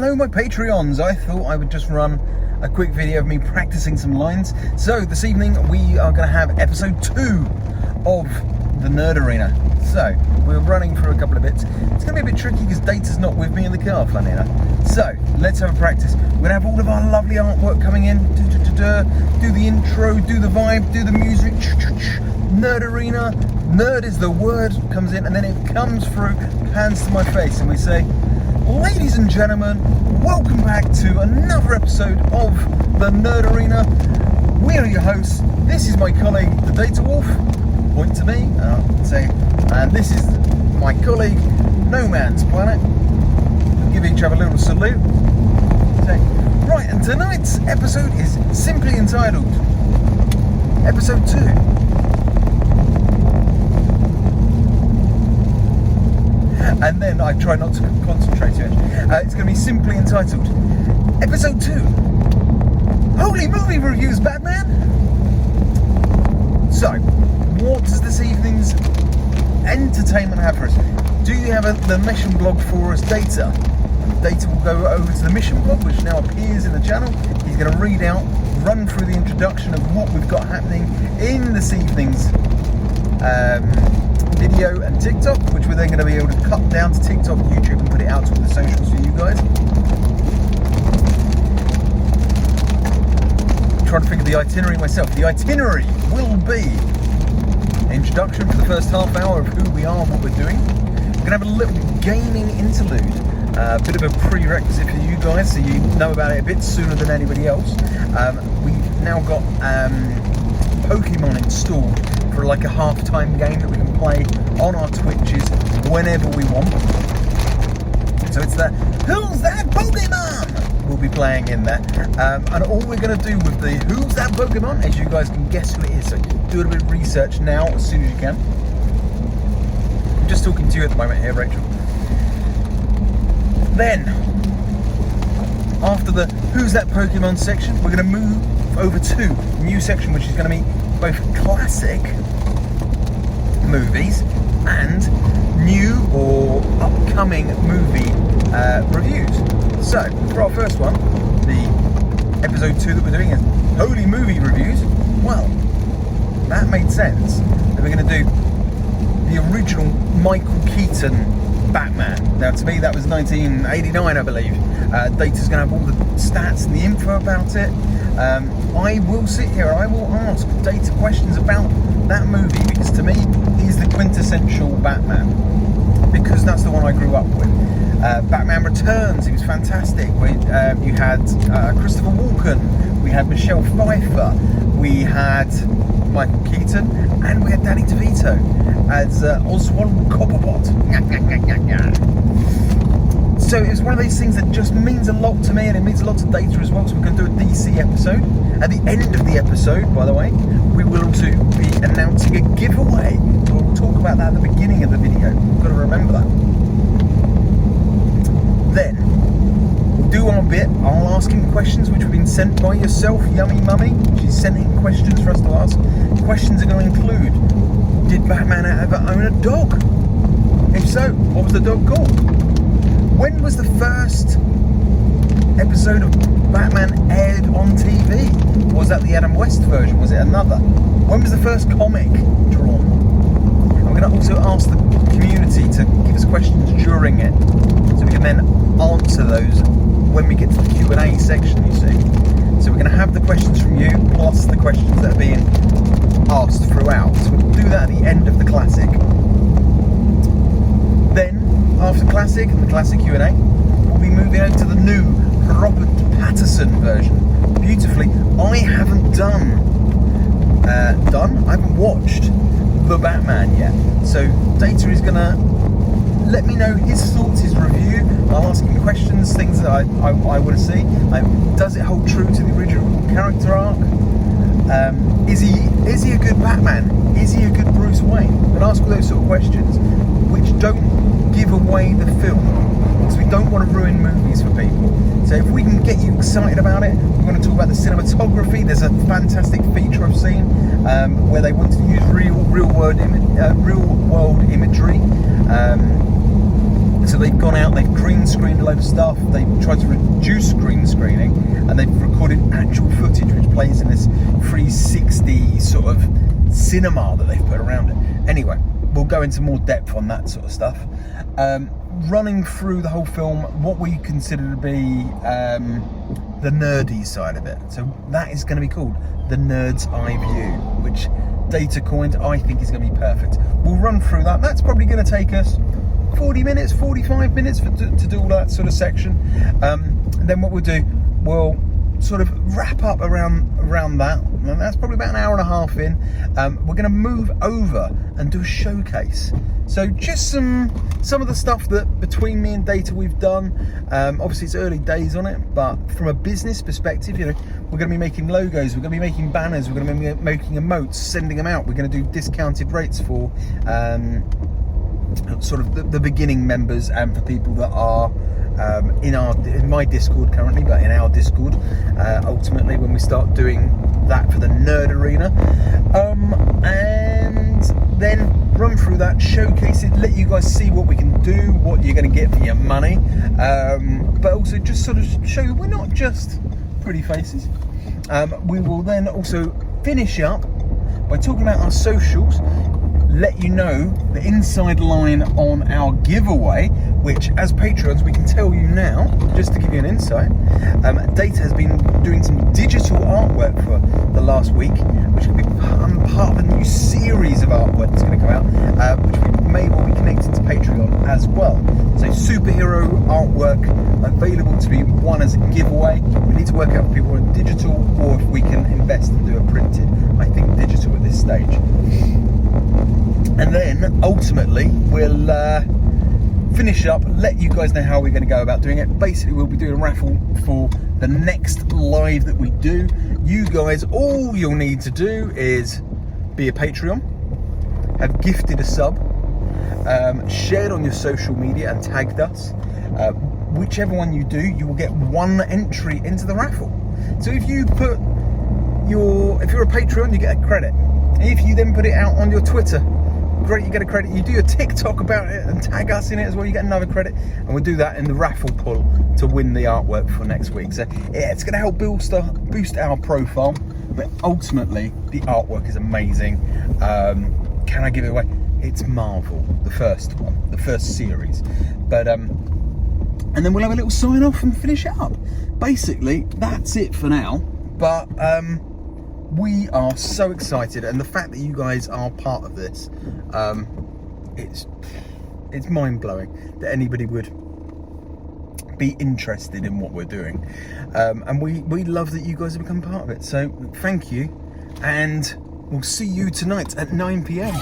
Hello my Patreons, I thought I would just run a quick video of me practicing some lines. So this evening we are going to have episode 2 of the Nerd Arena. So we're running through a couple of bits. It's going to be a bit tricky because Data's not with me in the car, funny enough. So let's have a practice. We're going to have all of our lovely artwork coming in. Do the intro, do the vibe, do the music. Nerd Arena. Nerd is the word, comes in, and then it comes through, hands to my face, and we say, ladies and gentlemen, welcome back to another episode of the Nerd Arena. We are your hosts. This is my colleague, the Data Wolf. Point to me, and this is my colleague, No Man's Planet. We'll give each other a little salute. Right, and tonight's episode is simply entitled Episode 2. And then I try not to concentrate too much. It's going to be simply entitled Episode 2 Holy Movie Reviews, Batman! So, what does this evening's entertainment have for us? Do you have the mission blog for us, Data? Data will go over to the mission blog, which now appears in the channel. He's going to read out, run through the introduction of what we've got happening in this evening's video and TikTok, which we're then going to be able to cut down to TikTok, YouTube, and put it out to all the socials for you guys. I'm trying to figure the itinerary myself. The itinerary will be an introduction for the first half hour of who we are and what we're doing. We're going to have a little gaming interlude, a bit of a prerequisite for you guys, so you know about it a bit sooner than anybody else. We've now got Pokemon installed for like a half-time game that we can play on our Twitches whenever we want. So it's the Who's That Pokemon? We'll be playing in there. And all we're going to do with the Who's That Pokemon, as you guys can guess who it is, so do a little bit of research now as soon as you can. I'm just talking to you at the moment here, Rachel. Then, after the Who's That Pokemon section, we're going to move over to a new section, which is going to be both classic movies and new or upcoming movie reviews. So, for our first one, the episode 2 that we're doing is Holy Movie Reviews. Well, that made sense that we're going to do the original Michael Keaton Batman. Now, to me, that was 1989, I believe. Data's going to have all the stats and the info about it. I will sit here and I will ask Data questions about that movie, because to me, he's the quintessential Batman, because that's the one I grew up with. Batman Returns, he was fantastic. You had Christopher Walken, we had Michelle Pfeiffer, we had Michael Keaton, and we had Danny DeVito as Oswald Cobblepot. So it's one of those things that just means a lot to me, and it means a lot to Data as well. So we're going to do a DC episode. At the end of the episode, by the way, we will also be announcing a giveaway. We'll talk about that at the beginning of the video. You've got to remember that. Then we'll do our bit. I'll ask him questions which have been sent by yourself, Yummy Mummy. She's sent in questions for us to ask. Questions are going to include: did Batman ever own a dog? If so, what was the dog called? When was the first episode of Batman aired on TV? Was that the Adam West version? Was it another? When was the first comic drawn? I'm going to also ask the community to give us questions during it, so we can then answer those when we get to the Q&A section, you see. So we're going to have the questions from you, plus the questions that are being asked throughout. So we'll do that at the end of the classic. Then, after Classic and the Classic Q&A, we'll be moving over to the new Robert Pattinson version. Beautifully, I haven't I haven't watched The Batman yet. So Data is going to let me know his thoughts, his review. I'll ask him questions, things that I want to see. Does it hold true to the original character arc? Is he a good Batman? Is he a good Bruce Wayne? And ask all those sort of questions, which don't give away the film, because we don't want to ruin movies for people. So if we can get you excited about it, we're going to talk about the cinematography. There's a fantastic feature I've seen where they wanted to use real world imagery. So So they've gone out, they've green screened a load of stuff, they've tried to reduce green screening, and they've recorded actual footage which plays in this 360 sort of cinema that they've put around it. Anyway, we'll go into more depth on that sort of stuff. Running through the whole film, what we consider to be the nerdy side of it. So that is going to be called The Nerd's Eye View, which Data coined, I think is going to be perfect. We'll run through that. That's probably going to take us 40 minutes, 45 minutes to do all that sort of section. Then what we'll do, we'll sort of wrap up around that, and that's probably about an hour and a half in. We're going to move over and do a showcase. So just some of the stuff that between me and Data we've done. Obviously it's early days on it, but from a business perspective, you know, we're going to be making logos, we're going to be making banners, we're going to be making emotes, sending them out. We're going to do discounted rates for sort of the beginning members and for people that are in my Discord currently, but in our Discord ultimately when we start doing that for the Nerd Arena, and then run through that, showcase it, let you guys see what we can do, what you're going to get for your money, but also just sort of show you we're not just pretty faces. We will then also finish up by talking about our socials, let you know the inside line on our giveaway, which as patrons we can tell you now, just to give you an insight. Data has been doing some digital artwork for the last week, which will be part of a new series of artwork that's going to come out, which we may well be connected to Patreon as well. So superhero artwork available to be won as a giveaway. We need to work out if people want digital or if we can invest and do a printed. I think digital at this stage. And then ultimately we'll finish up, let you guys know how we're going to go about doing it. Basically we'll be doing a raffle for the next live that we do. You guys, all you'll need to do is be a Patreon, have gifted a sub, shared on your social media and tagged us. Whichever one you do, you will get one entry into the raffle. So if you put if you're a Patreon, you get a credit. If you then put it out on your Twitter, great, you get a credit. You do a TikTok about it and tag us in it as well, you get another credit, and we'll do that in the raffle pull to win the artwork for next week. So yeah, it's going to help boost our profile, but ultimately the artwork is amazing. Can I give it away? It's Marvel, the first one, the first series, but and then we'll have a little sign off and finish it up. Basically that's it for now, but we are so excited, and the fact that you guys are part of this, it's mind-blowing that anybody would be interested in what we're doing, and we love that you guys have become part of it. So thank you, and we'll see you tonight at 9 p.m.